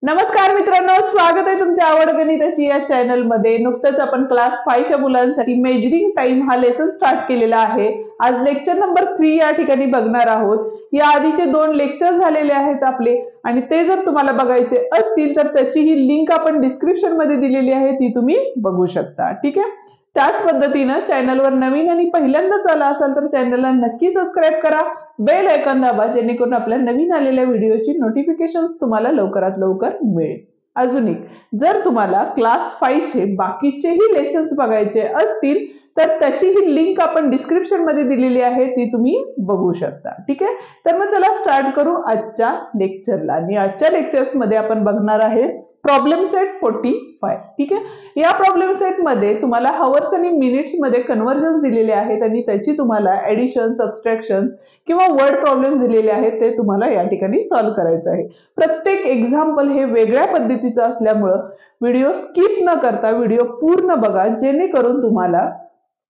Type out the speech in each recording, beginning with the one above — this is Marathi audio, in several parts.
नमस्कार मित्रांनो, स्वागत आहे तुमच्या आवड गणिताची या चॅनल मध्ये। नुकतंच आपण क्लास 5 च्या मुलांसाठी मेजरिंग टाइम हा लेसन स्टार्ट केलेला आहे। आज लेक्चर नंबर 3 या ठिकाणी बघणार आहोत। या आधीचे 2 लेक्चर झालेले आहेत आपले आणि ते जर तुम्हाला बघायचे असतील तर त्याची ही लिंक आपण डिस्क्रिप्शन मध्ये दिलेली आहे, ती तुम्ही बघू शकता। ठीक आहे, त्याच पद्धतीने चॅनलवर नवीन आणि पहिल्यांदाच आला असाल तर चॅनलला नक्की सबस्क्राइब करा, बेल आयकॉन दाबा, जेणेकरून आपल्या नवीन आलेल्या व्हिडिओची नोटिफिकेशन्स तुम्हाला लवकरात लवकर मिळेल। अजून एक, जर तुम्हाला क्लास 5 चे बाकीचेही लेसन्स बघायचे असतील तर त्याची ही लिंक आपण डिस्क्रिप्शन मध्ये दिलेली आहे, ती तुम्ही बघू शकता। ठीक आहे, तर मग चला स्टार्ट करू आजच्या लेक्चरला। आणि आजच्या लेक्चर्स मध्ये आपण बघणार आहे प्रॉब्लेम सेट 45। ठीक आहे, या प्रॉब्लेम सेट मध्ये तुम्हाला हवर्स आणि मिनिट्स मध्ये कन्वर्जन्स दिलेले आहेत आणि त्याची तुम्हाला ऍडिशन, सबट्रॅक्शन किंवा वर्ड प्रॉब्लेम दिलेले आहेत, ते तुम्हाला या ठिकाणी सॉल्व्ह करायचं आहे। प्रत्येक एक्झाम्पल हे वेगळ्या पद्धतीचं असल्यामुळे व्हिडिओ स्किप न करता व्हिडिओ पूर्ण बघा, जेणेकरून तुम्हाला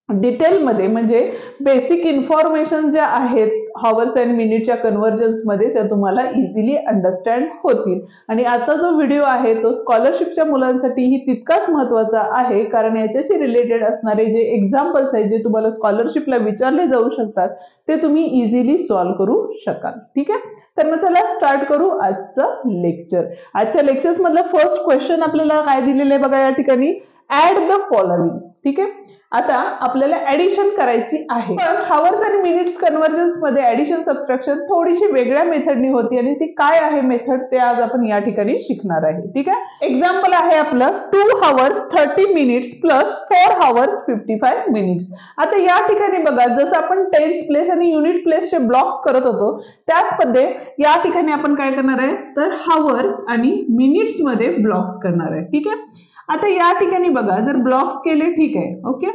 डिटेल मध्ये म्हणजे बेसिक इन्फॉर्मेशन ज्या आहेत हॉवर्स अँड मिनिटच्या कन्वर्जन्स मध्ये त्या तुम्हाला इझिली अंडरस्टँड होतील। आणि आजचा जो व्हिडिओ आहे तो स्कॉलरशिपच्या मुलांसाठीही तितकाच महत्त्वाचा आहे, कारण याच्याशी रिलेटेड असणारे जे एक्झाम्पल्स आहेत जे तुम्हाला स्कॉलरशिपला विचारले जाऊ शकतात ते तुम्ही इझिली सॉल्व्ह करू शकाल। ठीक आहे, तर मग चला स्टार्ट करू आजचं लेक्चर। आजच्या लेक्चर्स मधला फर्स्ट क्वेश्चन आपल्याला काय दिलेलं आहे बघा या ठिकाणी, ऍड द फॉलोइंग। ठीक आहे, आता आपल्याला ऍडिशन करायची आहे, पण हवर्स आणि मिनिट्स कन्वर्जन्स मध्ये ऍडिशन सबट्रॅक्शन थोडीशी वेगळ्या मेथडनी होती आणि ती काय आहे मेथड ते आज आपण या ठिकाणी शिकणार आहे। ठीक आहे, एक्झाम्पल आहे आपलं 2 hours 30 minutes plus 4 hours 55 minutes। आता या ठिकाणी बघा, जसं आपण टेन्स प्लेस आणि युनिट प्लेसचे ब्लॉक्स करत होतो त्याच पद्धतीने या ठिकाणी आपण काय करणार आहे तर हवर्स आणि मिनिट्स मध्ये ब्लॉक्स करणार आहे। ठीक आहे, आता या ठिकाणी बघा जर ब्लॉक्स केले, ठीक आहे, ओके।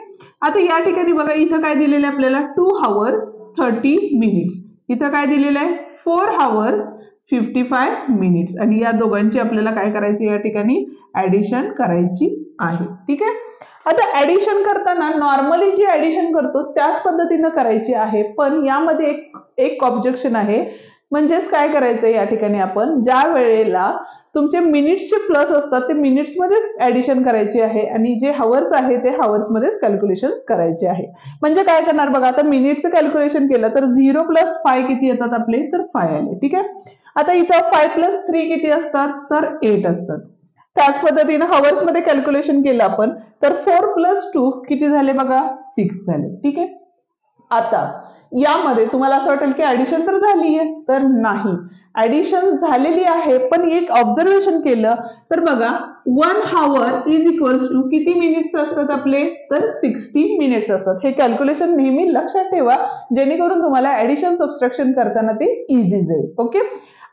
आता या ठिकाणी बघा इथं काय दिलेलं आहे आपल्याला 2 hours 30 minutes, इथं काय दिलेलं आहे 4 hours 55 minutes आणि या दोघांची आपल्याला काय करायची या ठिकाणी ऍडिशन करायची आहे। ठीक आहे, आता ऍडिशन करताना नॉर्मली जी ऍडिशन करतो त्याच पद्धतीने करायची आहे, पण यामध्ये एक ऑब्जेक्शन आहे, म्हणजेच काय करायचं या ठिकाणी आपण ज्या वेळेला तुमचे मिनिट्सचे प्लस असतात ते मिनिट्स मध्येच ऍडिशन करायची आहे आणि जे हवर्स आहे ते हवर्स मध्येच कॅल्क्युलेशन करायचे आहे। म्हणजे काय करणार बघा, आता मिनिट्सचं कॅल्क्युलेशन केलं तर 0 + 5 किती येतात आपले तर 5 आले। ठीक आहे, आता इथं 5 + 3 किती असतात तर 8 असतात। त्याच पद्धतीने हवर्स मध्ये कॅल्क्युलेशन केलं आपण तर 4 + 2 किती झाले बघा 6 झाले। ठीक आहे, आता यामध्ये तुम्हाला असं वाटेल की ऍडिशन तर झाली आहे, तर नाही, ऍडिशन झालेली आहे, पण एक ऑब्झर्वेशन केलं तर बघा 1 hour = किती मिनिट्स असतात आपले तर 60 मिनिट्स असतात। हे कॅल्क्युलेशन नेहमी लक्षात ठेवा, जेणेकरून तुम्हाला ऍडिशन सबट्रॅक्शन करताना ते इझी जाईल। ओके,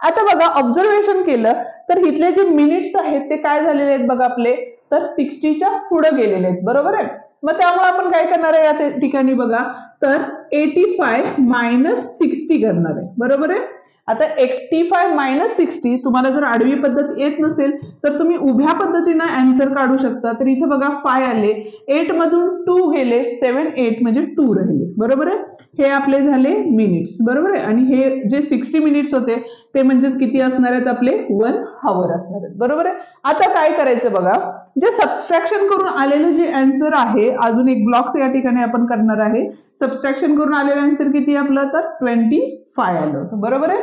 आता बघा ऑब्झर्वेशन केलं तर इथले जे मिनिट्स आहेत ते काय झालेले आहेत बघा आपले तर 60 च्या पुढे गेलेले आहेत, बरोबर आहे। मग त्यामुळे आपण काय करणार आहे या ठिकाणी बघा तर 85 - 60 करणार आहे, बरोबर आहे। आता 85 - 60 तुम्हाला जर आडवी पद्धत येत नसेल तर तुम्ही उभ्या पद्धतीने आन्सर काढू शकता। तर इथे बघा 5 आले, 8 मधून 2 गेले, 7 8 म्हणजे 2 राहिले, बरोबर आहे। हे आपले झाले मिनिट्स, बरोबर आहे, आणि हे जे 60 मिनिट्स होते ते म्हणजे किती असणार आहेत आपले 1 hour असणार आहेत, बरोबर आहे। आता काय करायचं बघा, जे सबट्रॅक्शन करून आलेले जे आन्सर आहे, अजून एक ब्लॉक्स या ठिकाणी आपण करणार आहे। सबट्रॅक्शन करून आलेलं आन्सर किती आपलं तर 25 आलं होतं, बरोबर आहे।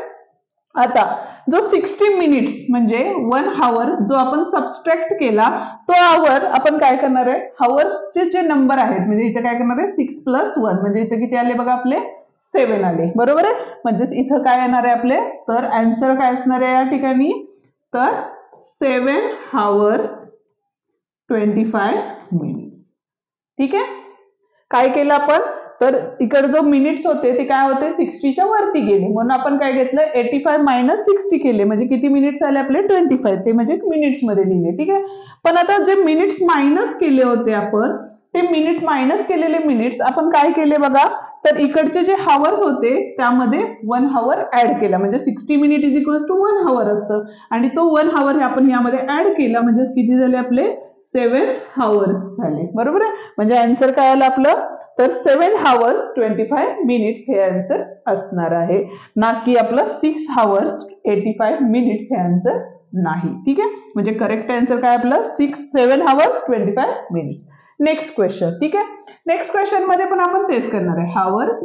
आता जो 60 मिनिट्स म्हणजे 1 hour जो आपण सबट्रॅक्ट केला तो आवर आपण काय करणार आहे, हवर्सचे जे नंबर आहेत म्हणजे इथे काय करणार आहे 6 + 1 म्हणजे इथे किती आले बघा आपले 7 आले, बरोबर आहे। म्हणजे इथं काय येणार आहे आपले तर आन्सर काय असणार आहे या ठिकाणी तर 7 hours 25 minutes। ठीक आहे, काय केलं आपण तर इकडे जो मिनिट्स होते ते काय होते 60 च्या वरती गेले, म्हणून आपण काय घेतलं 85 - 60 केले, म्हणजे किती मिनिट्स आले आपले 25, ते म्हणजे मिनिट्स मध्ये लिहिले। ठीक आहे, पण आता जे मिनिट्स मायनस केले होते आपण ते मिनिट मायनस केलेले मिनिट्स आपण काय केले बघा तर इकडचे जे हवर्स होते त्यामध्ये 1 hour ऍड केला, म्हणजे 60 मिनिट = 1 hour असतं आणि तो 1 hour आपण यामध्ये ऍड केला, म्हणजे किती झाले आपले 7 hours झाले, बरोबर आहे। म्हणजे आन्सर काय आलं आपलं तर 7 hours 25 minutes हे आन्सर असणार आहे, ना की आपलं 6 hours 85 minutes हे आन्सर नाही. ठीक आहे, म्हणजे करेक्ट आन्सर काय आपलं 7 hours 25 minutes. Next question. ठीक आहे, नेक्स्ट क्वेश्चन मध्ये पण आपण तेच करणार आहे, हावर्स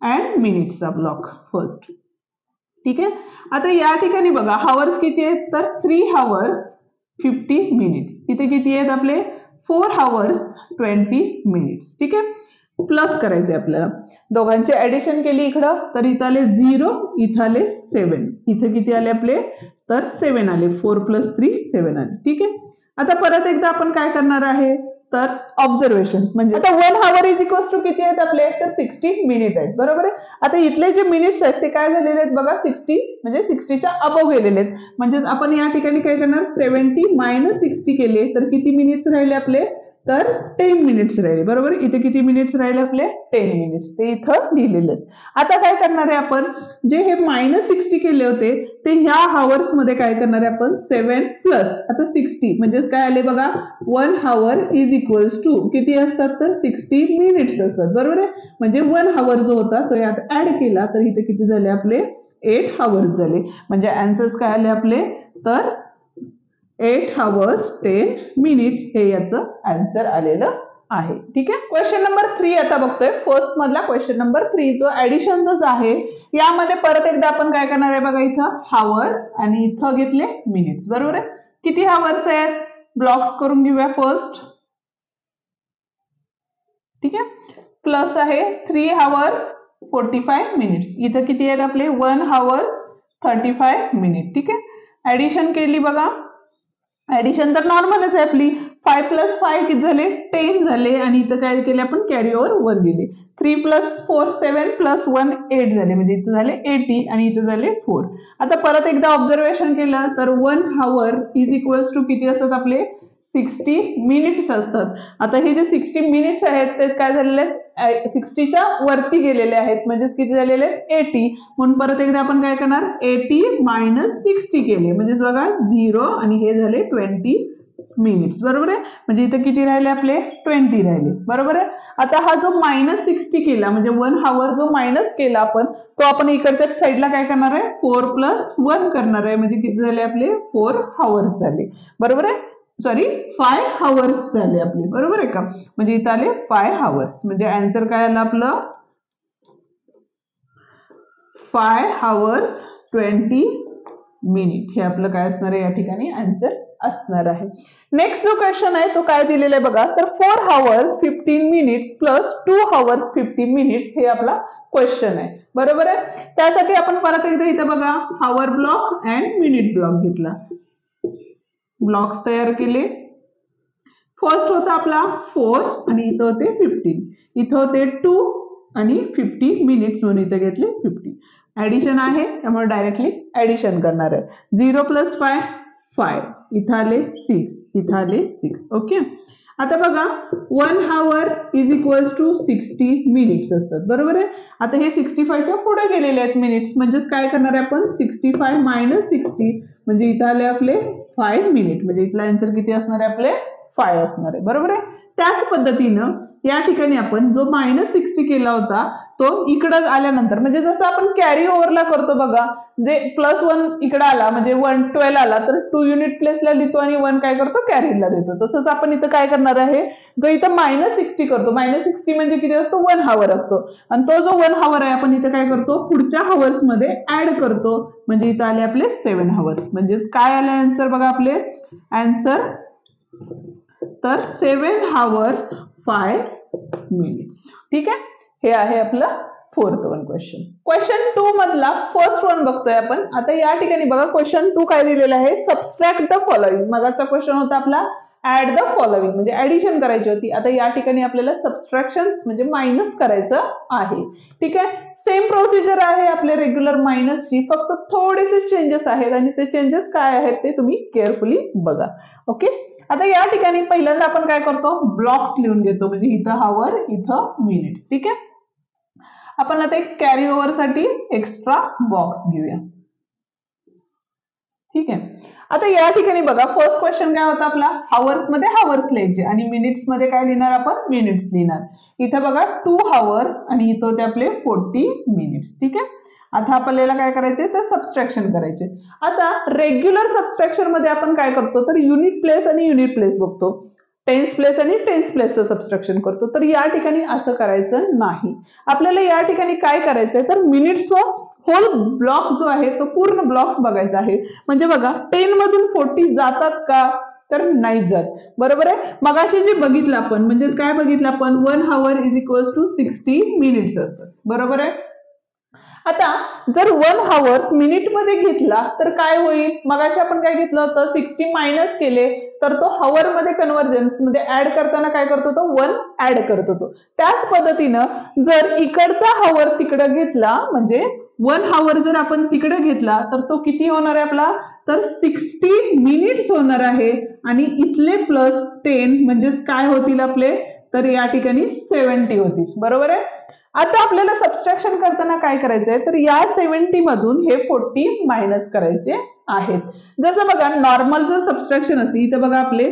अँड मिनिट्सचा ब्लॉक फर्स्ट. ठीक आहे, आता या ठिकाणी बघा हावर्स किती आहेत तर 3 hours 50 minutes. इथे किती आहेत आपले 4 hours 20 minutes. ठीक आहे, प्लस करायचे आपल्याला, दोघांचे ऍडिशन केली इकडं तर इथं आले 0, इथं आले 7, इथे किती आले आपले तर 7 आले, 4 + 3 7 आले. ठीक आहे, आता परत एकदा आपण काय करणार आहे तर ऑब्झर्वेशन, म्हणजे आता 1 hour = किती आहेत आपले तर 60 मिनिट आहेत. बरोबर आहे, आता इथले जे मिनिट्स आहेत ते काय झालेले आहेत बघा 60, म्हणजे 60च्या अबव गेलेले आहेत. म्हणजे आपण या ठिकाणी काय करणार 70 - 60 केले तर किती मिनिट्स राहिले आपले तर 10 मिनिट्स राहिले. बरोबर, इथे किती मिनिट्स राहिले आपले 10 मिनिट्स, ते इथं लिहिलेले आहेत. आता काय करणार आहे आपण, जे हे -60 केले होते ते ह्या हावर्स मध्ये काय करणार आहे आपण 7 प्लस आता 60 म्हणजेच काय आले बघा 1 hour = किती असतात तर 60 मिनिट्स असतात. बरोबर आहे, म्हणजे 1 hour जो होता तो यात ऍड केला तर इथे किती झाले आपले 8 hours झाले. म्हणजे आन्सर्स काय आले आपले तर 8 hours 10 minutes हे याचं आन्सर आलेलं आहे. ठीक आहे, क्वेश्चन नंबर 3 आता बघतोय. फर्स्ट मधला क्वेश्चन नंबर 3 जो ऍडिशनच आहे, यामध्ये परत एकदा आपण काय करणार आहे बघा इथं हावर्स आणि इथं घेतले मिनिट्स. बरोबर आहे, किती हावर्स आहेत ब्लॉक्स करून घेऊया फर्स्ट. ठीक आहे, प्लस आहे 3 hours 45 minutes, इथं किती आहेत आपले 1 hour 35 minutes. ठीक आहे, ऍडिशन केली बघा, ऍडिशन तर नॉर्मलच आहे आपली, 5 + 5 किती झाले 10 झाले आणि इथं काय केले आपण कॅरी ओव्हर 1 दिले. 3 + 4 7 + 1 8 झाले, म्हणजे इथं झाले 80 आणि इथं झाले 4. आता परत एकदा ऑब्झर्वेशन केलं तर 1 hour = किती असतात आपले 60 मिनिट्स असतात. आता हे जे 60 मिनिट्स आहेत ते काय झालेले आहेत 60च्या वरती गेलेले आहेत, म्हणजेच किती झालेले आहेत 80. म्हणून परत एकदा आपण काय करणार 80 - 60 केले, म्हणजे बघा 0 आणि हे झाले 20 मिनिट्स. बरोबर आहे, म्हणजे इथे किती राहिले आपले 20 राहिले. बरोबर आहे, आता हा जो -60 केला म्हणजे 1 hour जो मायनस केला आपण तो आपण इकडच्या साईडला काय करणार आहे 4 + 1 करणार आहे, म्हणजे किती झाले आपले 4 hours झाले. बरोबर आहे, सॉरी 5 hours झाले आपले. बरोबर आहे का, म्हणजे इथं आले 5 hours, म्हणजे आन्सर काय आलं आपलं 5 hours 20 minutes. हे आपलं काय असणार आहे या ठिकाणी आन्सर असणार आहे. नेक्स्ट जो क्वेश्चन आहे तो काय दिलेला आहे बघा तर 4 hours 15 minutes + 2 hours 50 minutes हे आपला क्वेश्चन आहे. बरोबर आहे, त्यासाठी आपण परत एकदा इथं बघा hour block and minute block घेतला, ब्लॉक्स तयार केले. फर्स्ट होता आपला 4 आणि इथं होते 15, इथं होते 2 आणि 50 मिनिट्स म्हणून इथं घेतले 50. ऍडिशन आहे त्यामुळे डायरेक्टली ऍडिशन करणार आहे. 0 + 5 5, इथं आले 6, इथं आले 6. ओके, आता बघा 1 hour = 60 मिनिट्स असतात. बरोबर आहे, आता हे 65च्या पुढे गेलेले आहेत मिनिट्स, म्हणजेच काय करणार आहे आपण 65 - 60 म्हणजे इथं आले आपले 5 मिनिट, म्हणजे इथला आन्सर किती असणार आहे आपले 5 असणार आहे. बरोबर आहे, त्याच पद्धतीनं या ठिकाणी आपण जो -60 केला होता तो इकडं आल्यानंतर म्हणजे जसं आपण कॅरी ओव्हरला करतो बघा, जे +1 इकडं आला म्हणजे 12 आला तर 2 युनिट प्लेसला लिहितो आणि 1 काय करतो कॅरीला देतो. तसंच आपण इथं काय करणार आहे जो इथं -60 करतो, -60 म्हणजे किती असतो 1 hour असतो आणि तो जो 1 hour आहे आपण इथं काय करतो पुढच्या हावर्स मध्ये ऍड करतो, म्हणजे इथं आले आपले 7 hours. म्हणजेच काय आले आन्सर बघा आपले आन्सर तर 7 hours 5 minutes. ठीक आहे, हे आहे आपलं 4th वन क्वेश्चन. क्वेश्चन 2 मधला फर्स्ट वन बघतोय आपण. आता या ठिकाणी बघा क्वेश्चन 2 काय दिलेलं आहे सबस्ट्रॅक्ट द फॉलोइंग. मगाचा क्वेश्चन होता आपला ऍड द फॉलोइंग, म्हणजे ऍडिशन करायची होती. आता या ठिकाणी आपल्याला सबस्ट्रॅक्शन म्हणजे मायनस करायचं आहे. ठीक आहे, सेम प्रोसिजर आहे आपले रेग्युलर मायनसची, फक्त थोडेसे चेंजेस आहेत आणि ते चेंजेस काय आहेत ते तुम्ही केअरफुली बघा. ओके, आता या ठिकाणी पहिल्यांदा आपण काय करतो ब्लॉक्स लिहून घेतो, म्हणजे इथं हावर इथं मिनिट्स. ठीक आहे, आपण आता एक कॅरी ओव्हर साठी एक्स्ट्रा बॉक्स घेऊया. ठीक आहे, आता या ठिकाणी बघा फर्स्ट क्वेश्चन काय होता आपला हावर्स मध्ये हावर्स लिहायचे आणि मिनिट्स मध्ये काय लिहिणार आपण मिनिट्स लिहिणार. इथं बघा 2 hours आणि इथं होते आपले 40 मिनिट्स. ठीक आहे, आता आपल्याला काय करायचे तर सबस्ट्रॅक्शन करायचे. आता रेग्युलर सबस्ट्रॅक्शन मध्ये आपण काय करतो तर युनिट प्लेस आणि युनिट प्लेस बघतो, टेन्स प्लेस आणि टेन्स प्लेसचं सबस्ट्रॅक्शन करतो. तर या ठिकाणी असं करायचं नाही. आपल्याला या ठिकाणी काय करायचंय तर मिनिट्सचं होल ब्लॉक जो आहे तो पूर्ण ब्लॉक्स बघायचा आहे. म्हणजे बघा 10 मधून 40 जातात का तर नाही जात. बरोबर आहे. मगाशी जे बघितलं आपण म्हणजे काय बघितलं आपण 1 hour is equals to 60 minutes असतात. बरोबर आहे. आता जर 1 hours मिनिट मध्ये घेतला तर काय होईल, मगाशी आपण काय घेतलं होतं 60 मायनस केले तर तो हवर मध्ये कन्व्हर्जन्स मध्ये ऍड करताना काय करतो तो 1 ऍड करतो तो. त्याच पद्धतीनं जर इकडचा हवर तिकडे घेतला म्हणजे 1 hour जर आपण तिकडे घेतला तर तो किती होणार आहे आपला तर 60 मिनिट्स होणार आहे आणि इथले प्लस 10 म्हणजे काय होतील आपले तर या ठिकाणी 70 होतील. बरोबर आहे. आता आपल्याला सबस्ट्रॅक्शन करताना काय करायचंय तर या 70 मधून हे 40 मायनस करायचे आहेत. जसं बघा नॉर्मल जर सबस्ट्रॅक्शन असते इथं बघा आपले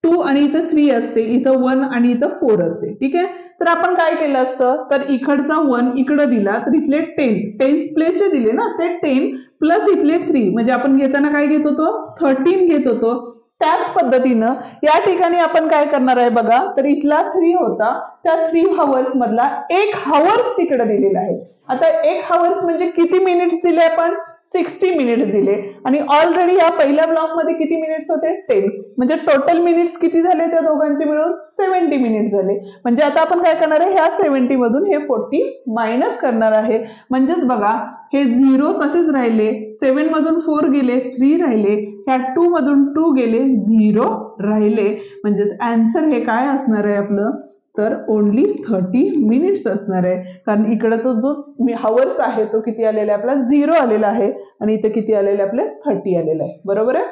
2 आणि इथं 3 असते, इथं 1 आणि इथं 4 असते. ठीक आहे. तर आपण काय केलं असतं तर इकडचा 1 इकडं दिला तर इथले 10 टेन्स प्लेसचे दिले ना ते 10 प्लस इथले 3 म्हणजे आपण घेताना काय घेत होतो 13 घेत होतो. त्याच पद्धतीनं या ठिकाणी आपण काय करणार आहे बघा तर इथला 3 होता त्या 3 hours मधला 1 hours तिकडे दिलेला आहे. आता 1 hours म्हणजे किती मिनिट्स दिले आपण 60 मिनिट्स दिले आणि ऑलरेडी या पहिल्या ब्लॉक मध्ये किती मिनिट्स होते 10 म्हणजे टोटल मिनिट्स किती झाले त्या दोघांचे मिळून 70 मिनिट्स झाले. म्हणजे आता आपण काय करणार आहे ह्या 70 मधून हे 40 मायनस करणार आहे. म्हणजेच बघा हे 0 तसेच राहिले, 7 मधून 4 गेले 3 राहिले, ह्या 2 मधून 2 गेले 0 राहिले. म्हणजेच आन्सर हे काय असणार आहे आपलं तर ओनली 30 मिनिट्स असणार आहे. कारण इकडचा जो हवर्स आहे तो किती आलेला आहे आपला 0 आलेला आहे आणि इथे किती आलेले आपले 30 आलेलं आहे. बरोबर आहे.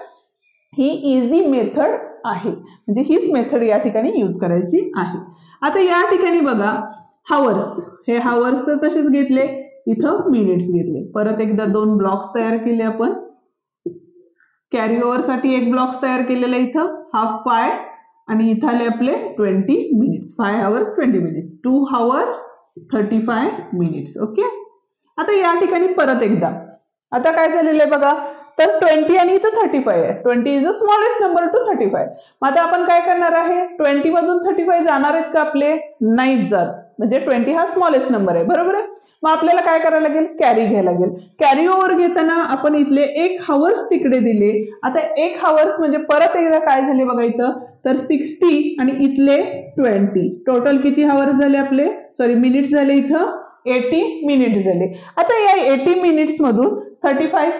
ही इझी मेथड आहे म्हणजे हीच मेथड या ठिकाणी यूज करायची आहे. आता या ठिकाणी बघा हवर्स, हे हवर्स तर तसेच घेतले, इथं मिनिट्स घेतले. परत एकदा 2 ब्लॉक्स तयार केले आपण. कॅरी ओव्हर साठी एक ब्लॉक्स तयार केलेला इथं हाफ पाय आणि इथं आले आपले 20 minutes 5 hours 20 minutes 2 hours 35 minutes. Okay. आता या ठिकाणी परत एकदा आता काय झालेलं आहे बघा तर 20 आणि इथं 35 आहे. 20 is a smallest number two 35. मग आता आपण काय करणार आहे 20 मधून 35 जाणार आहेत का आपले नाहीच जात म्हणजे 20 हा स्मॉलेस्ट नंबर आहे. बरोबर आहे. मग आपल्याला काय करायला लागेल कॅरी घ्यायला लागेल. कॅरी ओव्हर घेताना आपण इथले 1 hours तिकडे दिले. आता 1 hours म्हणजे परत एकदा काय झाले बघा इथं तर 60 आणि इथले 20 टोटल किती hours झाले आपले सॉरी मिनिट्स झाले इथं 80 मिनिट्स झाले. आता या 80 मिनिट्स मधून 35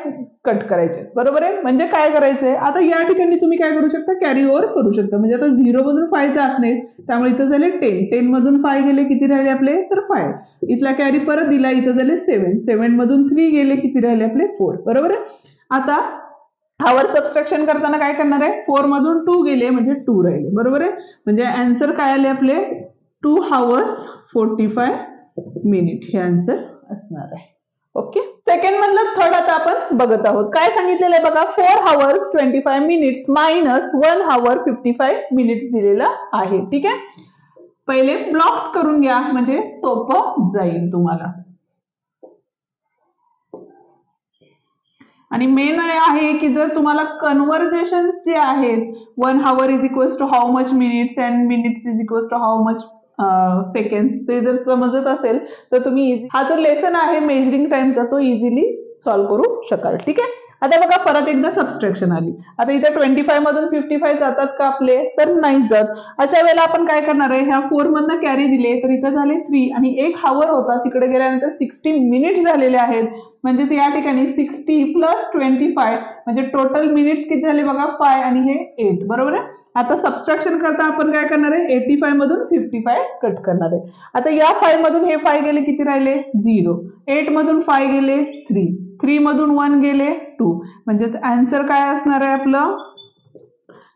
कट करायचे. बरोबर आहे. म्हणजे काय करायचंय आता या ठिकाणी तुम्ही काय करू शकता कॅरी ओव्हर करू शकता. म्हणजे आता 0 मधून 5 जात नाही त्यामुळे इथं झाले 10 मधून 5 गेले किती राहिले आपले तर 5 इथला कॅरी परत दिला इथं झाले 7 मधून 3 गेले किती राहिले आपले 4. बरोबर आहे. आता हवर सबस्ट्रॅक्शन करताना काय करणार आहे 4 मधून 2 गेले म्हणजे 2 राहिले. बरोबर आहे. म्हणजे आन्सर काय आले आपले 2 hours 45 मिनिट हे आन्सर असणार आहे. ओके. सेकंड मधलं थर्ड आता आपण बघत आहोत. काय सांगितलेलं आहे बघा 4 hours 25 minutes minus 1 hour 55 minutes दिलेलं आहे. ठीक आहे. पहिले ब्लॉक्स करून घ्या म्हणजे सोपं जाईल तुम्हाला. आणि मेन आहे की जर तुम्हाला कन्व्हर्सेशन जे आहेत 1 hour is equals to how much minutes and minutes is equals to how much seconds ते जर समजत असेल तर तुम्ही हा जो लेसन आहे मेजरिंग टाइमचा तो इझिली सॉल्व्ह करू शकाल. ठीक आहे. आता बघा परत एकदा सबस्ट्रॅक्शन आली. आता इथे 25 मधून 55 जातात का आपले तर नाही जात. अशा वेळेला आपण काय करणार आहे ह्या 4 मधनं कॅरी दिले तर इथं झाले 3 आणि 1 hour होता तिकडे गेल्यानंतर 60 मिनिट्स झालेले आहेत. म्हणजे या ठिकाणी 60 प्लस 25 म्हणजे टोटल मिनिट्स किती झाले बघा 5 आणि हे 8. बरोबर आहे. आता सबस्ट्रॅक्शन करता आपण काय करणार आहे 85 मधून 55 कट करणार आहे. आता या 5 मधून हे 5 गेले किती राहिले 0. 8 मधून 5 गेले 3 मधून 1 गेले 2 म्हणजे आन्सर काय असणार आहे आपलं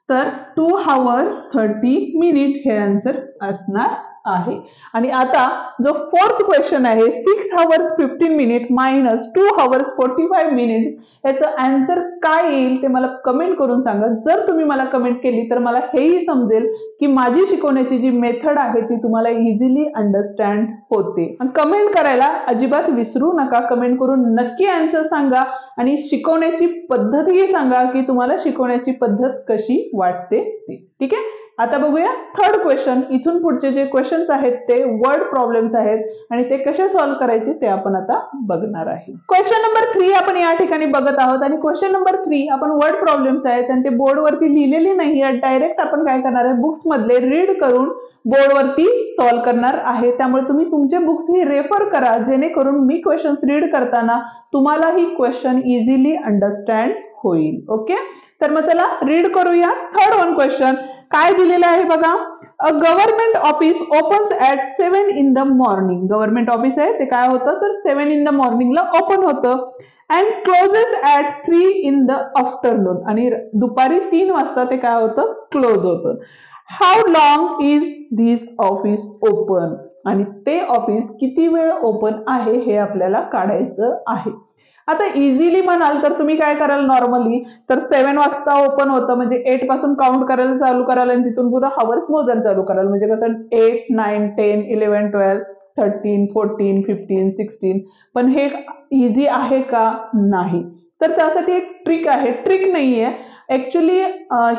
तर 2 hours 30 मिनिट हे आन्सर असणार आहे. आणि आता जो फोर्थ क्वेश्चन आहे 6 hours 15 minutes minus 2 hours 45 minutes, याचं आन्सर काय येईल ते मला कमेंट करून सांगा. जर तुम्ही मला कमेंट केली तर मला हेही समजेल की माझी शिकवण्याची जी मेथड आहे ती तुम्हाला इझिली अंडरस्टँड होते. कमेंट करायला अजिबात विसरू नका. कमेंट करून नक्की आन्सर सांगा आणि शिकवण्याची पद्धतही सांगा की तुम्हाला शिकवण्याची पद्धत कशी वाटते ती. ठीक आहे. आता बघूया थर्ड क्वेश्चन. इथून पुढचे जे क्वेश्चन्स आहेत ते वर्ड प्रॉब्लेम्स आहेत आणि ते कसे सॉल्व्ह करायचे ते आपण आता बघणार आहे. क्वेश्चन नंबर 3 आपण या ठिकाणी बघत आहोत आणि क्वेश्चन नंबर 3 आपण वर्ड प्रॉब्लेम्स आहेत आणि ते बोर्डवरती लिहिलेली नाही आहे. डायरेक्ट आपण काय करणार आहे बुक्स मधले रीड करून बोर्डवरती सॉल्व्ह करणार आहे. त्यामुळे तुम्ही तुमचे बुक्स ही रेफर करा जेणेकरून मी क्वेश्चन्स रीड करताना तुम्हाला ही क्वेश्चन इझिली अंडरस्टँड होईल. ओके. तर मग चला रीड करूया. थर्ड वन क्वेश्चन काय दिलेलं आहे बघा. A government office opens at 7 in the morning. Government office आहे ते काय होतं तर 7 in the morning ला ओपन होतं and closes at 3 in the afternoon. आणि दुपारी 3 वाजता ते काय होतं क्लोज होतं. How long is this office open. आणि ते ऑफिस किती वेळ ओपन आहे हे आपल्याला काढायचं आहे. आता इझिली म्हणाल तर तुम्ही काय कराल नॉर्मली तर 7 वाजता ओपन होतं म्हणजे 8 पासून काउंट करायला चालू कराल आणि तिथून पुढे हावर्स मोजायला चालू कराल. म्हणजे कसं 8, 9, 10, 11, 12, 13, 14, 15, 16. पण हे इझी आहे का नाही. तर त्यासाठी एक ट्रिक आहे. ट्रिक नाहीये ऍक्च्युली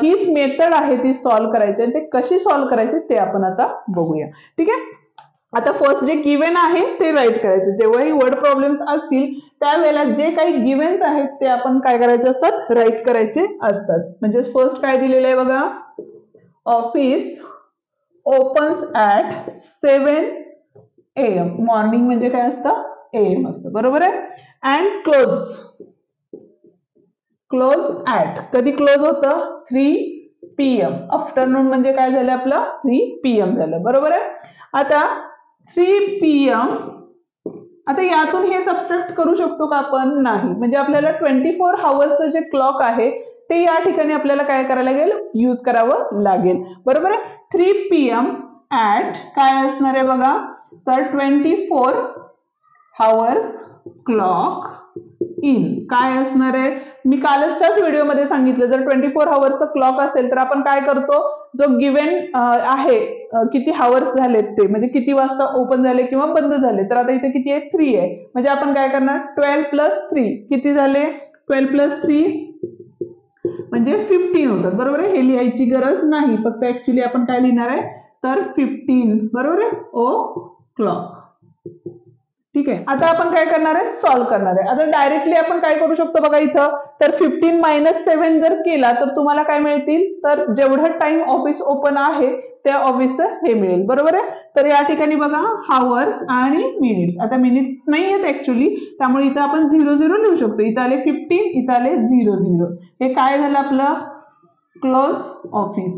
हीच मेथड आहे ती सॉल्व्ह करायची आणि ते कशी सॉल्व्ह करायची ते आपण आता बघूया. ठीक आहे. आता फर्स्ट जे गिव्हन आहे ते राईट करायचं. जेव्हाही वर्ड प्रॉब्लेम्स असतील त्यावेळेला जे काही गिव्हन्स आहेत ते आपण काय करायचे असतात राईट करायचे असतात. म्हणजे फर्स्ट काय दिलेलं आहे बघा. Office opens at 7 AM. Morning म्हणजे काय असतं AM असतं. बरोबर आहे. And close at. कधी क्लोज होतं 3 PM. आफ्टरनून म्हणजे काय झालं आपलं 3 PM झालं. बरोबर आहे. आता 3 PM. आता यातून हे सबस्ट्रॅक्ट करू शकतो का आपण नाही. म्हणजे आपल्याला 24 hours जे क्लॉक आहे ते या ठिकाणी आपल्याला काय करायला लागेल यूज करावं लागेल. बरोबर आहे. 3 PM ऍट काय असणार आहे बघा तर 24 hours क्लॉक इन काय असणार आहे. मी कालच्याच व्हिडिओमध्ये सांगितलं जर 24 hours क्लॉक असेल तर आपण काय करतो जो गिव्हन आहे किती हावर्स झालेत ते म्हणजे किती वाजता ओपन झाले किंवा बंद झाले. तर आता इथे किती आहे 3 आहे म्हणजे आपण काय करणार 12 + 3 किती झाले 12 + 3 म्हणजे 15 होतात. बरोबर आहे. हे लिहायची गरज नाही. फक्त ऍक्च्युली आपण काय लिहिणार आहे तर 15. बरोबर आहे. ओ क्लॉक. ठीक आहे. आता आपण काय करणार आहे सॉल्व्ह करणार आहे. आता डायरेक्टली आपण काय करू शकतो बघा इथं तर 15 - 7 जर केला तर तुम्हाला काय मिळतील तर जेवढा टाइम ऑफिस ओपन आहे त्या ऑफिसचं हे मिळेल. बरोबर आहे. तर या ठिकाणी बघा हावर्स आणि मिनिट्स. आता मिनिट्स नाही आहेत ऍक्च्युली त्यामुळे इथं आपण 00 लिहू शकतो. इथं आले 15 इथं आले 00. हे काय झालं आपलं क्लोज ऑफिस.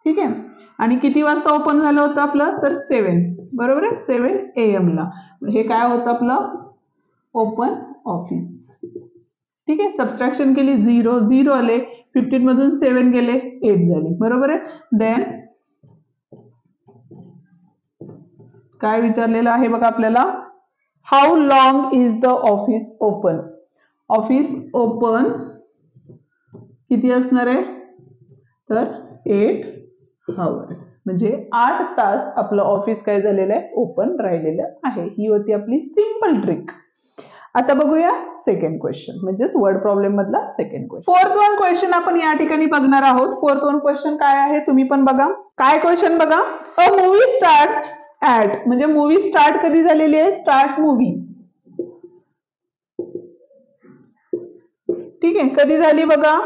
ठीक आहे. आणि किती वाजता ओपन झालं होतं आपलं तर 7. बरोबर आहे. 7 AM ला. हे काय होतं आपलं ओपन ऑफिस. ठीक आहे. सबस्ट्रॅक्शन केली 0 आले 15 मधून 7 गेले 8 झाले. बरोबर आहे. देन काय विचारलेलं आहे बघा आपल्याला how long is the office open. Office open किती असणार आहे तर 8 hours म्हणजे 8 तास आपलं ऑफिस काय झालेलं आहे ओपन राहिलेलं आहे. ही होती आपली सिंपल ट्रिक. आता बघूया सेकंड क्वेश्चन म्हणजेच वर्ड प्रॉब्लेम मधला second question. Fourth one question आपण या ठिकाणी बघणार आहोत. फोर्थ वन क्वेश्चन काय आहे तुम्ही पण बघा. काय क्वेश्चन बघा. अ मूवी स्टार्ट्स ऍट म्हणजे मूवी स्टार्ट कधी झालेली आहे स्टार्ट मूवी. ठीक आहे. कधी झाली बघा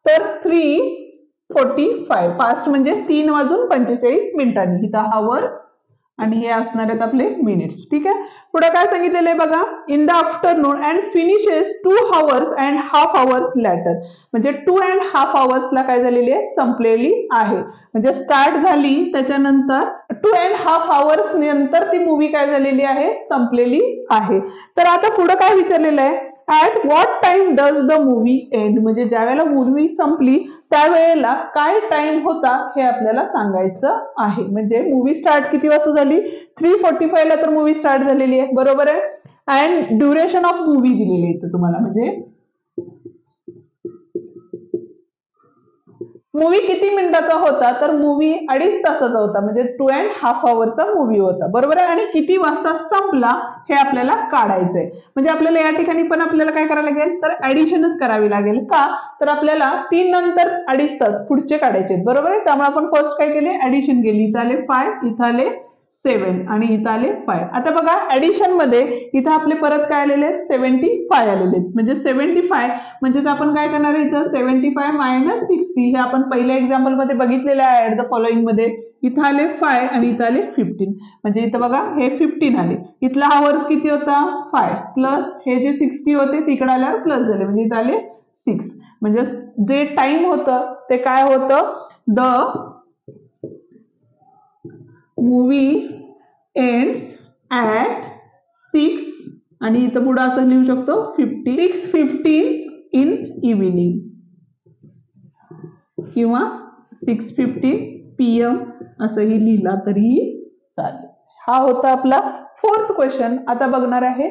तर 3:45 फास्ट म्हणजे 3:45 इथं हावर्स आणि हे असणार आहेत आपले मिनिट्स. ठीक आहे. पुढे काय सांगितलेलं आहे बघा in the afternoon and finishes 2 hours and half hours later. म्हणजे 2 and half hours ला काय झालेली आहे संपलेली आहे. म्हणजे स्टार्ट झाली त्याच्यानंतर 2 and half hours नंतर ती मूवी काय झालेली आहे संपलेली आहे. तर आता पुढे काय विचारलेलं आहे at what time does the movie end, म्हणजे ज्या वेळेला मूवी संपली त्यावेळेला काय टाइम होता हे आपल्याला सांगायचं आहे. म्हणजे मूवी स्टार्ट किती वाजता झाली, 3:45 ला तर मूवी स्टार्ट झालेली आहे, बरोबर आहे. अँड ड्युरेशन ऑफ मूवी दिलेली आहे तुम्हाला, म्हणजे मूवी किती मिनिटाचा होता, तर मूवी 2.5 तासाचा होता, म्हणजे 2.5 hours मूवी होता, बरोबर आहे. आणि किती वाजता संपला हे आपल्याला काढायचंय. म्हणजे आपल्याला या ठिकाणी पण आपल्याला काय करावं लागेल, तर ऍडिशनच करावी लागेल. का, तर आपल्याला 3 नंतर 2.5 तास पुढचे काढायचे, बरोबर आहे. त्यामुळे आपण फर्स्ट काय केले, ऍडिशन केली. इथं आले 5, इथं आले 7 आणि इथं आले 5. आता बघा ऍडिशन मध्ये इथं आपले परत काय आलेले आहेत, 75 आलेले आहेत. म्हणजे 75 म्हणजे आपण काय करणार आहे, इथं 75 मायनस 60 हे आपण पहिल्या एक्झाम्पल मध्ये बघितलेलं आहे ऍट द फॉलोइंग मध्ये. इथं आले 5 आणि इथं आले 15, म्हणजे इथं बघा हे 15 आले. इथला आवर्स किती होता, 5 प्लस हे जे 60 होते तिकडे आल्यावर प्लस झाले, म्हणजे इथं आले 6. म्हणजे जे टाइम होतं ते काय होतं, द मूवी एंड्स ऍट 6 आणि इथं पुढे असं लिहू शकतो 6:15 इन इव्हिनिंग किंवा 6:15 PM असंही लिहिला तरी चालेल. हा होता आपला 4th क्वेश्चन. आता बघणार आहे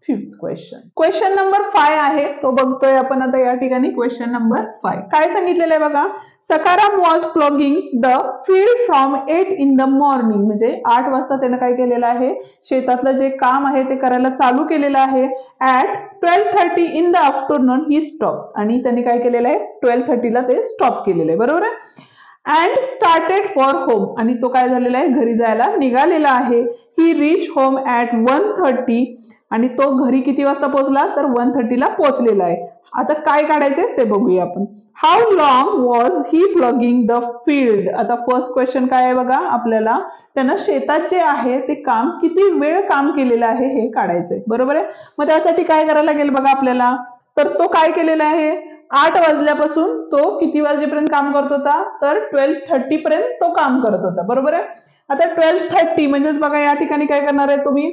5th क्वेश्चन. क्वेश्चन नंबर 5 आहे तो बघतोय आपण आता या ठिकाणी. क्वेश्चन नंबर 5 काय सांगितलेलं आहे बघा, Sakaram was ploughing the field from 8 in the morning, म्हणजे 8 वाजता त्यानं काय केलेलं आहे, शेतातलं जे काम आहे ते करायला चालू केलेलं आहे. At 12:30 in the afternoon he stop, आणि त्यांनी काय केलेलं आहे, 12:30 ला ते स्टॉप केलेलं आहे, बरोबर आहे. अँड स्टार्टेड फॉर होम, आणि तो काय झालेला आहे, घरी जायला निघालेला आहे. ही रीच होम ऍट 1:30, आणि तो घरी किती वाजता पोहोचला, तर 1:30 ला पोहोचलेला आहे. आता काय काढायचंय ते बघूया आपण. How long was he plogging the field. आता फर्स्ट क्वेश्चन काय आहे बघा, आपल्याला त्यानं शेतात जे आहे ते काम किती वेळ काम केलेलं आहे हे काढायचंय, बरोबर आहे. मग त्यासाठी काय करायला लागेल बघा आपल्याला, तर तो काय केलेला आहे, 8 वाजल्यापासून तो किती वाजेपर्यंत काम करत होता, तर 12:30 पर्यंत तो काम करत होता, बरोबर आहे. आता 12:30 म्हणजेच बघा या ठिकाणी काय करणार आहे तुम्ही,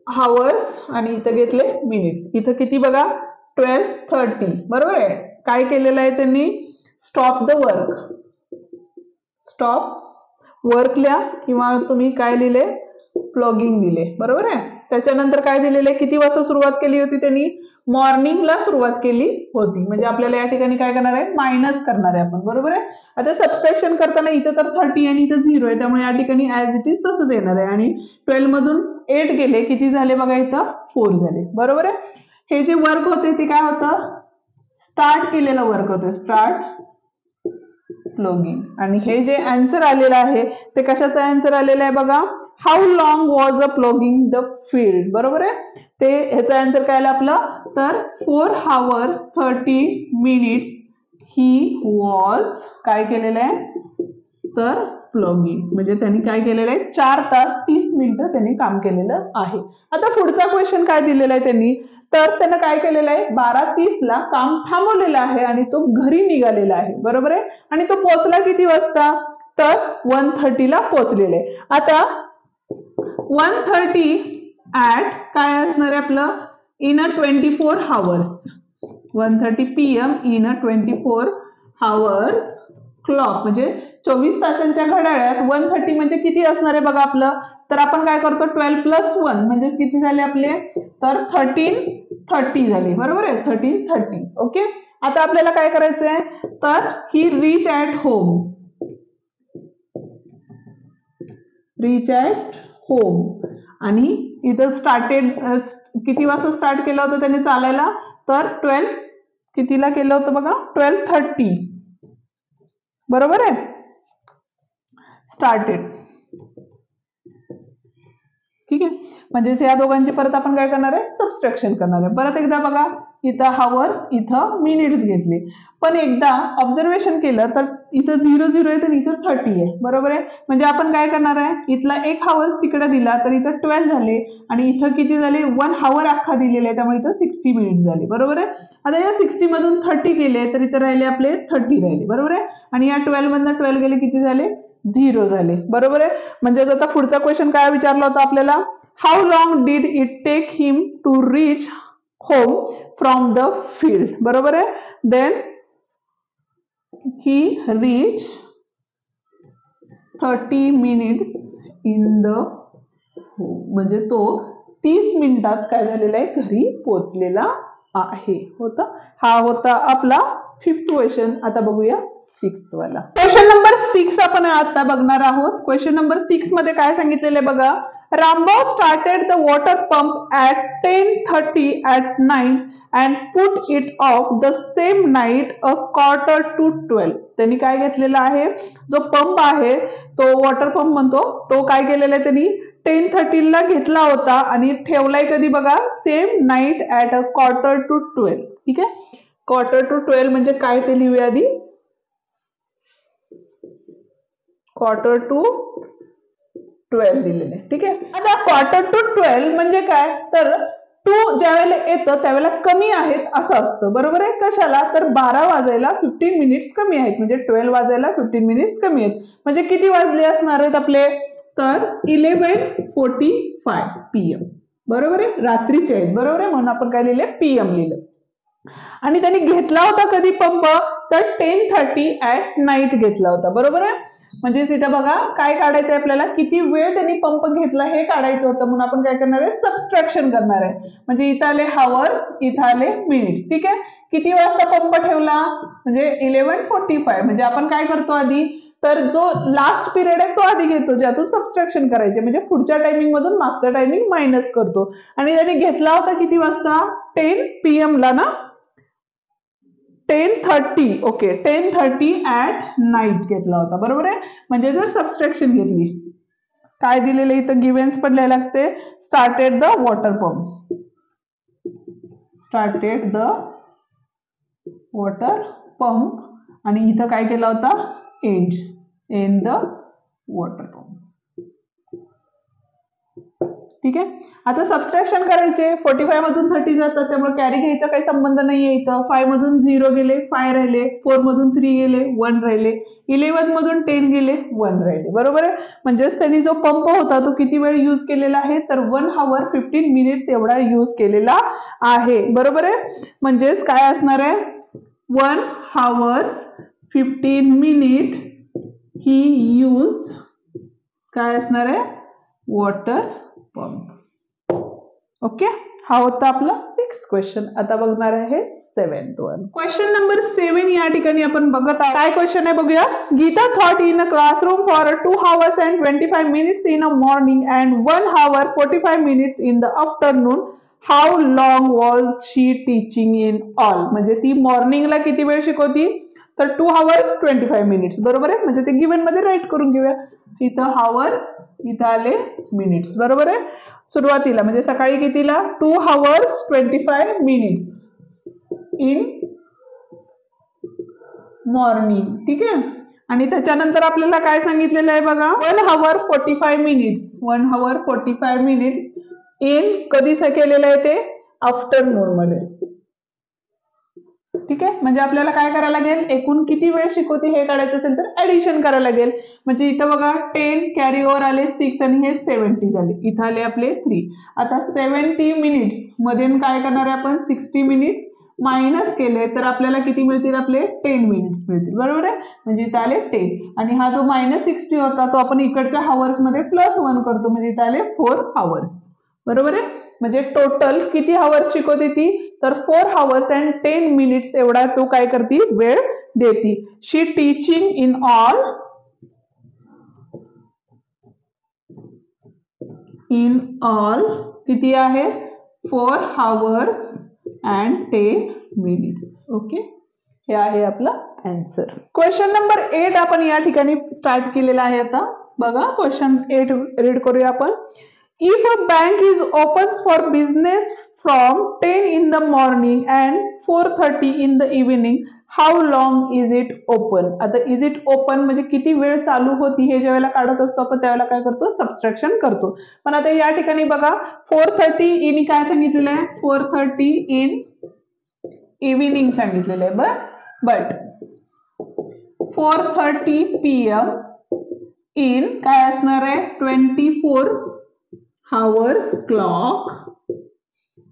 हावर्स आणि इथं घेतले मिनिट्स. इथं किती बघा, 12:30, बरोबर आहे. काय केलेलं आहे त्यांनी, stop the work, stop work लिहा किंवा तुम्ही काय लिहिले, प्लॉगिंग दिले, बरोबर आहे. त्याच्यानंतर काय दिलेले, किती वाजता सुरुवात केली होती त्यांनी, मॉर्निंगला सुरुवात केली होती. म्हणजे आपल्याला या ठिकाणी काय करणार आहे, मायनस करणार आहे आपण, बरोबर आहे. आता सबस्ट्रॅक्शन करताना इथं तर 30 आणि इथं 0 आहे, त्यामुळे या ठिकाणी ऍज इट इज तसंच येणार आहे. आणि 12 मधून 8 गेले, किती झाले बघा, इथं 4 झाले, बरोबर आहे. हे जे वर्क होते ते काय होतं, स्टार्ट केलेलं वर्क होतं, स्टार्ट प्लॉगिंग. आणि हे जे आन्सर आलेलं आहे ते कशाचं आन्सर आलेलं आहे बघा, how long was a plogging the field, बरोबर आहे. ते ह्याचं आन्सर काय आलं आपलं, तर 4 hours 30 minutes ही वॉज काय केलेलं आहे, तर प्लॉगिंग. म्हणजे त्यांनी काय केलेलं आहे, 4 तास 30 मिनिटं त्यांनी काम केलेलं आहे. आता पुढचा क्वेश्चन काय दिलेला आहे त्यांनी, तर त्यानं काय केलेलं आहे, 12:30 ला काम थांबवलेलं आहे आणि तो घरी निघालेला आहे, बरोबर आहे. आणि तो पोहोचला किती वाजता, तर 1:30 ला पोहोचलेला आहे. आता 1:30 ऍट काय असणार आहे आपलं, in a 24 hours, 1:30 PM in a 24 hours clock, म्हणजे 24 तासांच्या घड्याळात 1:30 म्हणजे किती असणार आहे बघा आपलं, तर आपण काय करतो 12 + 1 म्हणजे किती झाले आपले, तर 13:30 झाले, बरोबर आहे, 13:30. ओके. आता आपल्याला काय करायचंय, तर ही reach at home, reach at home, आणि इथं स्टार्टेड किती वाजता स्टार्ट केलं होतं त्यांनी चालायला, तर 12 कितीला केलं होतं बघा, 12:30, बरोबर आहे, स्टार्टेड. ठीक आहे. म्हणजे या दोघांची परत आपण काय करणार आहे, सबस्ट्रॅक्शन करणार आहे. परत एकदा बघा, इथं हावर्स इथं मिनिट्स घेतले, पण एकदा ऑब्झर्वेशन केलं तर इथं 0 आहे तर इथं 30 आहे, बरोबर आहे. म्हणजे आपण काय करणार आहे, इथला 1 हावर्स तिकडे दिला तर इथं 12 झाले, आणि इथं किती झाले, 1 हावर अख्खा दिलेला आहे, त्यामुळे इथं 60 मिनिट झाले, बरोबर आहे. आता या 60 मधून 30 गेले तर इथं राहिले आपले 30 राहिले, बरोबर आहे. आणि या 12 मधनं 12 गेले, किती झाले, 0 झाले, बरोबर आहे. म्हणजे आता पुढचा क्वेश्चन काय विचारला होता आपल्याला, how long did it take him to reach home from the field. बरोबर आहे. Then he reach 30 minutes in the home. म्हणजे तो 30 मिनिटात काय झालेला आहे, घरी पोहोचलेला आहे. हा होता आपला 5th क्वेश्चन. आता बघूया 6th वाला. क्वेश्चन नंबर 6 आपण आता बघणार आहोत. क्वेश्चन नंबर 6 मध्ये काय सांगितलेलं आहे बघा. Rambhau started the water pump at 10:30 at night and put it off the same night a quarter to 12. त्यांनी काय घेतलेला आहे, जो पंप आहे तो वॉटर पंप म्हणतो, तो काय केलेला आहे त्यांनी 10:30 ला घेतला होता आणि ठेवलाय कधी बघा, same night at a quarter to 12. ठीक आहे. क्वार्टर टू 12 म्हणजे काय ते लिहूया आधी. क्वार्टर टू 12 दिलेले. ठीक आहे. आता क्वार्टर टू 12 म्हणजे काय, तर 2 ज्या वेळेला येतं त्यावेळेला कमी आहेत असं असतं. बरोबर आहे. कशाला, तर 12 वाजायला 15 मिनिट्स कमी आहेत, म्हणजे 12 वाजायला 15 मिनिट्स कमी आहेत. म्हणजे किती वाजले असणार आहेत आपले, तर 11:45 PM. बरोबर आहे. रात्रीचे आहेत. बरोबर आहे. म्हणून आपण काय लिहिले, PM लिहिलं. आणि त्यांनी घेतला होता कधी पंप, तर 10:30 at night घेतला होता. बरोबर आहे. म्हणजे तिथे बघा काय काढायचं आहे आपल्याला, किती वेळ त्यांनी पंप घेतला हे काढायचं होतं. म्हणून आपण काय करणार आहे, सबस्ट्रॅक्शन करणार आहे. म्हणजे इथं आले हावर्स, इथं आले मिनिट्स. ठीक आहे. किती वाजता पंप ठेवला, म्हणजे 11:45. म्हणजे आपण काय करतो आधी, तर जो लास्ट पिरियड आहे तो आधी घेतो, ज्यातून सबस्ट्रॅक्शन करायचे. म्हणजे पुढच्या टायमिंग मधून मागचं टायमिंग मायनस करतो. आणि त्यांनी घेतला होता किती वाजता, 10 PM ला ना, 10:30. ओके, 10:30 at night घेतला होता. बरोबर आहे. म्हणजे जर सबस्ट्रॅक्शन घेतली, काय दिलेलं इथं गिव्हन्स पण लिहायला लागते. Started the water pump, started the water pump, आणि इथं काय केला होता, एंड द वॉटर पंप. ठीक आहे. आता सबस्ट्रॅक्शन करायचे. 45 मधून 30 जातात, त्यामुळे कॅरी घ्यायचा काही संबंध नाहीये इथं. 5 मधून 0 गेले, 5 राहिले. 4 मधून 3 गेले, 1 राहिले. 11 मधून 10 गेले, 1 राहिले. बरोबर आहे. म्हणजेच त्यांनी जो पंप होता तो किती वेळ यूज केलेला आहे, तर 1 hour 15 minutes एवढा यूज केलेला आहे. बरोबर आहे. म्हणजेच काय असणार आहे, 1 hour 15 minutes ही यूज काय असणार आहे, वॉटर पंप. ओके. हा होता आपला 6th क्वेश्चन. आता बघणार आहे 7th वन. क्वेश्चन नंबर 7 या ठिकाणी आपण बघत आहोत. काय क्वेश्चन आहे बघूया. Geeta thought in a classroom for 2 hours and 25 minutes in a morning and 1 hour 45 minutes in the afternoon. How long was she teaching in all. म्हणजे ती मॉर्निंगला किती वेळ शिकवती, तर 2 hours 25 minutes. बरोबर आहे. म्हणजे ते गिव्हन मध्ये राईट करून घेऊया. इथं हावर्स, इथं आले मिनिट्स. बरोबर आहे. सुरुवातीला म्हणजे सकाळी कितीला, 2 hours 25 minutes इन मॉर्निंग. ठीक आहे. आणि त्याच्यानंतर आपल्याला काय सांगितलेलं आहे बघा, 1 hour 45 minutes, 1 hour 45 minutes in कधी केलेलं आहे ते, आफ्टरनून मध्ये. ठीक आहे. म्हणजे आपल्याला काय करायला लागेल, एकूण किती वेळ शिकवते हे काढायचं असेल तर ऍडिशन करायला लागेल. म्हणजे इथं बघा 10 कॅरी ओव्हर आले 6 आणि हे 70 झाले. इथं आले आपले 3. आता 70 मिनिट्स मध्ये काय करणार आहे आपण, 60 मिनिट्स मायनस केले तर आपल्याला किती मिळतील, आपले 10 मिनिट्स मिळतील. बरोबर आहे. म्हणजे इथं आले 10. आणि हा जो -60 होता तो आपण इकडच्या हावर्स मध्ये +1 करतो, म्हणजे इथं आले 4 hours. बरोबर आहे. म्हणजे टोटल किती हावर्स शिकवते ती, तर 4 hours and 10 minutes एवढा तो काय करते, वेळ देती. शी टीचिंग इन ऑल किती आहे, 4 hours and 10 minutes. ओके. हे आहे आपला आन्सर. क्वेश्चन नंबर 8 आपण या ठिकाणी स्टार्ट केलेला आहे. आता बघा क्वेश्चन 8 रीड करूया आपण. If a bank is open for business from 10 in the morning and 4:30 in the evening, how long is it open? आता is it open म्हणजे किती वेळ चालू होती हे ज्यावेळेला काढत असतो आपण त्यावेळेला काय करतो, सबस्ट्रॅक्शन करतो. पण आता या ठिकाणी बघा 4:30 इन काय सांगितलेलं आहे, 4:30 इन इव्हिनिंग सांगितलेलं आहे. बट 4:30 PM इन काय असणार आहे, 24 हावर्स क्लॉक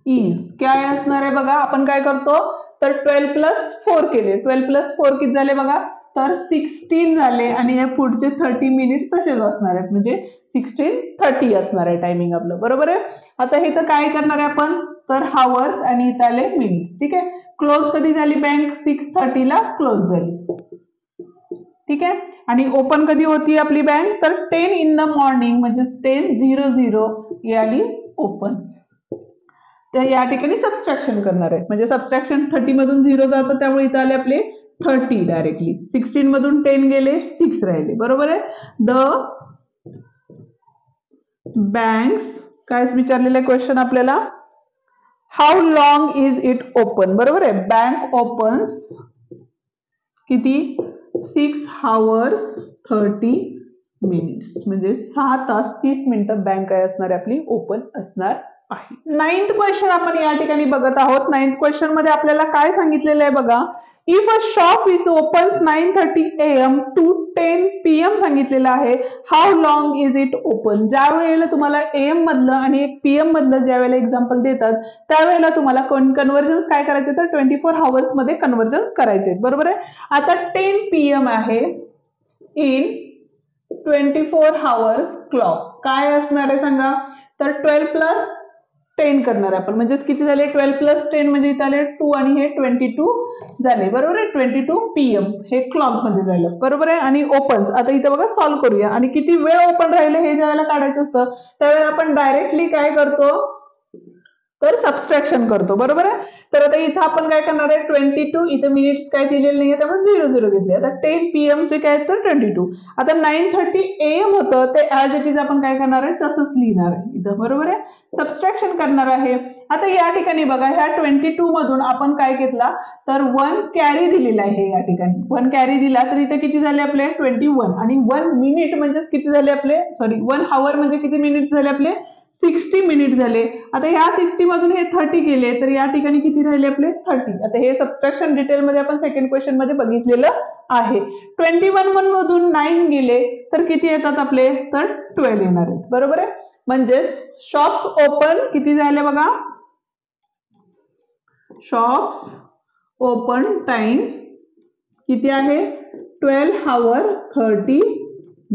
इज काय असणार आहे बघा. आपण काय करतो तर 12 + 4 केले. 12 + 4 किती झाले बघा तर 16 झाले आणि हे पुढचे 30 मिनिट्स तसेच असणार आहेत म्हणजे 16:30 असणार आहे टायमिंग आपलं. बरोबर आहे. आता हे तर काय करणार आहे आपण तर हावर्स आणि इथं आले मिनिट्स. ठीक आहे. क्लोज कधी झाली बँक 6:30 ला क्लोज झाली. ठीक आहे. आणि ओपन कधी होती आपली बँक तर 10 in the morning म्हणजे 10:00 आली ओपन. तर या ठिकाणी सबस्ट्रॅक्शन करणार आहे म्हणजे सबस्ट्रॅक्शन 30 मधून 0 जातं त्यामुळे इथं आले आपले 30 डायरेक्टली. 16 मधून 10 गेले 6 राहिले. बरोबर आहे. द बँक्स काय विचारलेलं आहे क्वेश्चन आपल्याला how long is it open. बरोबर आहे. बँक ओपन्स किती 6 hours 30 minutes म्हणजे 6 तास 30 मिनिटं बँक काय असणार आहे आपली ओपन असणार आहे. 9th क्वेश्चन आपण या ठिकाणी बघत आहोत. 9th क्वेश्चन मध्ये आपल्याला काय सांगितलेलं आहे बघा. If a shop is open 9:30 AM to 10 PM सांगितलेलं आहे. How long is it open. ज्या वेळेला तुम्हाला AM मधलं आणि एक PM मधलं ज्या वेळेला एक्झाम्पल देतात त्यावेळेला तुम्हाला कन्व्हर्जन्स काय करायचे तर 24 hours मध्ये कन्व्हर्जन्स करायचे. बरोबर आहे. आता 10 PM आहे इन 24 hours क्लॉक काय असणार आहे सांगा तर 12 + 10 करणार आहे आपण म्हणजे किती झाले 12 + 10 म्हणजे इथे आले 2 आणि हे 22 झाले. बरोबर आहे. 22 PM हे क्लॉक मध्ये झालं. बरोबर आहे. आणि ओपन आता इथे बघा सॉल्व्ह करूया आणि किती वेळ ओपन राहिले हे ज्यावेळेला काढायचं असतं त्यावेळेला आपण डायरेक्टली काय करतो तर सबस्ट्रॅक्शन करतो. बरोबर आहे. तर आता इथं आपण काय करणार आहे 22 इथे मिनिट्स काय दिलेले नाहीये त्यामुळे 0 घेतले. आता 10 PM चे काय तर 22. आता 9:30 AM होतं ते ऍज इट इज आपण काय करणार आहे तसंच लिहिणार आहे इथं. बरोबर आहे. सबस्ट्रॅक्शन करणार आहे. आता या ठिकाणी बघा ह्या 22 मधून आपण काय घेतला तर 1 कॅरी दिलेला आहे या ठिकाणी. 1 कॅरी दिला तर इथे किती झाले आपले 21 आणि 1 मिनिट म्हणजे किती झाले आपले 1 hour म्हणजे किती मिनिट झाले आपले 60 मिनिट झाले. आता ह्या 60 मधून हे 30 गेले तर या ठिकाणी किती राहिले आपले 30. आता हे सबस्ट्रॅक्शन डिटेल मध्ये आपण सेकंड क्वेश्चन मध्ये बघितलेलं आहे. 21 मधून 9 गेले तर किती येतात आपले तर 12 येणार आहेत. बरोबर आहे. म्हणजे शॉप्स ओपन किती झाले बघा शॉप्स ओपन टाइम किती आहे 12 hours 30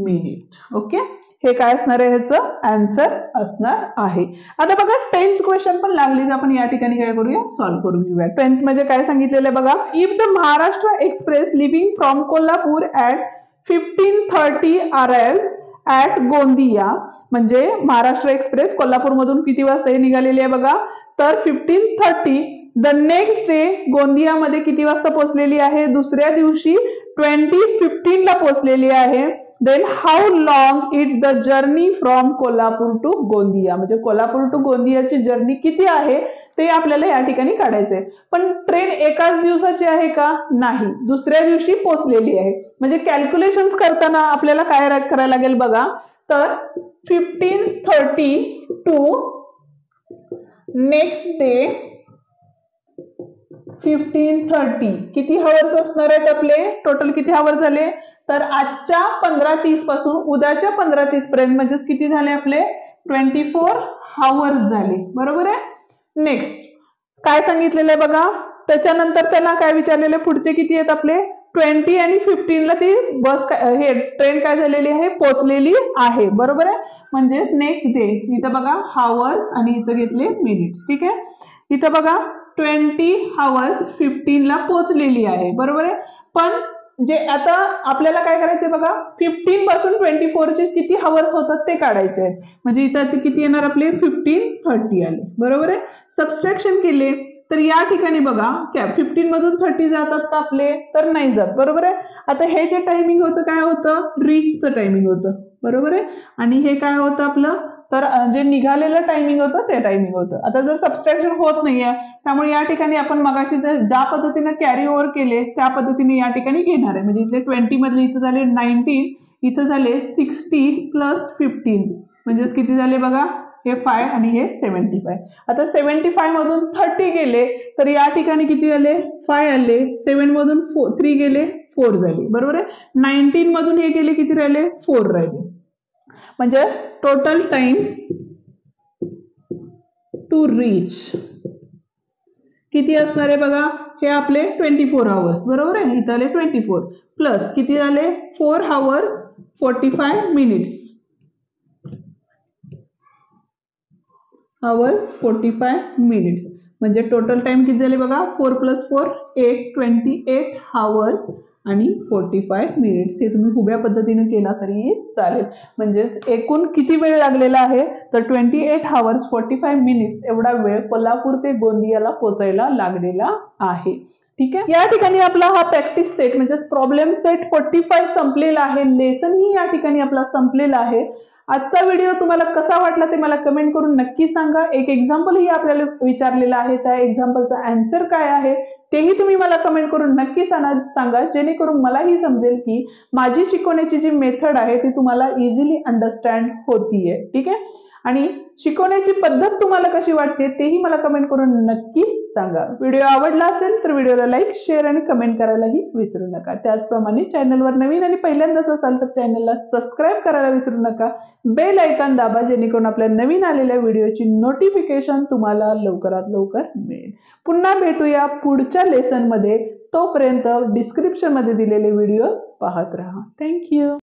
minutes. ओके. हे काय असणार आहे ह्याचं आन्सर असणार आहे. आता बघा 10th क्वेश्चन पण लागलीच आपण या ठिकाणी काय करूया सॉल्व्ह करून घेऊया. 10th मध्ये काय सांगितलेलं आहे बघा. If the Maharashtra express living from Kolhapur at 15:30 arrives at Gondia म्हणजे महाराष्ट्र एक्सप्रेस कोल्हापूर मधून किती वाजता निघालेली आहे बघा तर 15:30. द नेक्स्ट डे गोंदियामध्ये किती वाजता पोहोचलेली आहे दुसऱ्या दिवशी 20:15 ला पोहोचलेली आहे. Then how long it the journey from Kolhapur to Gondia म्हणजे कोल्हापूर टू गोंदियाची जर्नी किती आहे ते आपल्याला या ठिकाणी काढायचंय. पण ट्रेन एकाच दिवसाची आहे का नाही दुसऱ्या दिवशी पोहोचलेली आहे म्हणजे कॅल्क्युलेशन करताना आपल्याला काय करायला लागेल बघा तर 15:30 टू नेक्स्ट डे 15:30 किती हवर्स असणार आहेत आपले टोटल किती हवर्स झाले तर आजच्या 15:30 पासून उद्याच्या 15:30 पर्यंत म्हणजे किती झाले आपले 24 hours झाले. बरोबर आहे. नेक्स्ट काय सांगितलेलं आहे बघा त्याच्यानंतर त्यांना काय विचारलेले पुढचे किती आहेत आपले 20 आणि 15 ला ती बस हे ट्रेन काय झालेली आहे पोहोचलेली आहे. बरोबर आहे. म्हणजे नेक्स्ट डे इथं बघा हावर्स आणि इथं घेतले मिनिट्स. ठीक आहे. इथं बघा 20 hours 15 ला पोहोचलेली आहे. बरोबर आहे. पण जे आता आपल्याला काय करायचंय बघा 15 पासून 24 चे किती हवर्स होतात ते काढायचे आहेत म्हणजे इथं किती येणार आपले 15:30 आले. बरोबर आहे. सबस्ट्रॅक्शन केले तर या ठिकाणी बघा 15 मधून 30 जातात का आपले तर नाही जात. बरोबर आहे. आता हे जे टायमिंग होतं काय होतं रीचचं टायमिंग होतं. बरोबर आहे. आणि हे काय होतं आपलं तर जे निघालेलं टायमिंग होतं ते टायमिंग होतं. आता जर सबस्ट्रॅक्शन होत नाहीये त्यामुळे या ठिकाणी आपण मगाशी ज्या पद्धतीने कॅरी ओव्हर केले त्या पद्धतीने या ठिकाणी घेणार आहे म्हणजे इथले 20 मधले इथं झाले 19 इथं झाले 60 + 15 म्हणजेच किती झाले बघा हे 5 आणि हे 75. आता 75 मधून 30 गेले तर या ठिकाणी किती झाले 5 आले 7 मधून 3 गेले 4 झाले. बरोबर आहे. 19 मधून हे गेले किती राहिले 4 राहिले म्हणजे टोटल टाइम टू रीच, किती असणार आहे बघा, हे आपले 24 आवर्स बरोबर आहे, इथं आले 24 प्लस किती झाले 4 आवर्स 45 मिनिट्स, आवर्स 45 मिनिट्स, म्हणजे टोटल टाइम किती झाले बघा 4 + 4 8 28 आवर्स आणि 45 मिनिट्स. हे तुम्ही उभ्या पद्धतीने केला तरी चालेल. म्हणजे एकूण किती वेळ लागलेला आहे तर 28 आवर्स 45 मिनिट्स एवढा वेळ कोल्हापूर ते गोंदियाला पोहोचायला लागलेला आहे. ठीक आहे, या ठिकाणी आपला हा प्रॅक्टिस सेट म्हणजे प्रॉब्लेम सेट 45 संपलेला आहे. लेसन ही या ठिकाणी आपला संपलेला आहे. आजचा व्हिडिओ तुम्हाला कसा वाटला ते मला कमेंट करून नक्की सांगा. एक एक्झाम्पल ही आपल्याला विचारलेला आहे, त्या एक्झाम्पलचा आन्सर काय आहे तेही तुम्ही मला कमेंट करून नक्की सांगा, जेणेकरून मलाही समजेल की माझी शिकवण्याची जी मेथड आहे ती तुम्हाला इझिली अंडरस्टँड होतीये. ठीक आहे, आणि शिकवण्याची पद्धत तुम्हाला कशी वाटते तेही मला कमेंट करून नक्की सांगा. व्हिडिओ आवडला असेल तर व्हिडिओला लाईक, शेअर आणि कमेंट करायलाही विसरू नका. त्याचप्रमाणे चॅनलवर नवीन आणि पहिल्यांदाच असाल तर चॅनलला सबस्क्राईब करायला विसरू नका. बेल आयकॉन दाबा, जेणेकरून आपल्या नवीन आलेल्या व्हिडिओची नोटिफिकेशन तुम्हाला लवकरात लवकर मिळेल. पुन्हा भेटूया पुढच्या लेसन मध्ये. तोपर्यंत डिस्क्रिप्शन मध्ये दिलेले व्हिडिओ पाहत राहा. थँक्यू.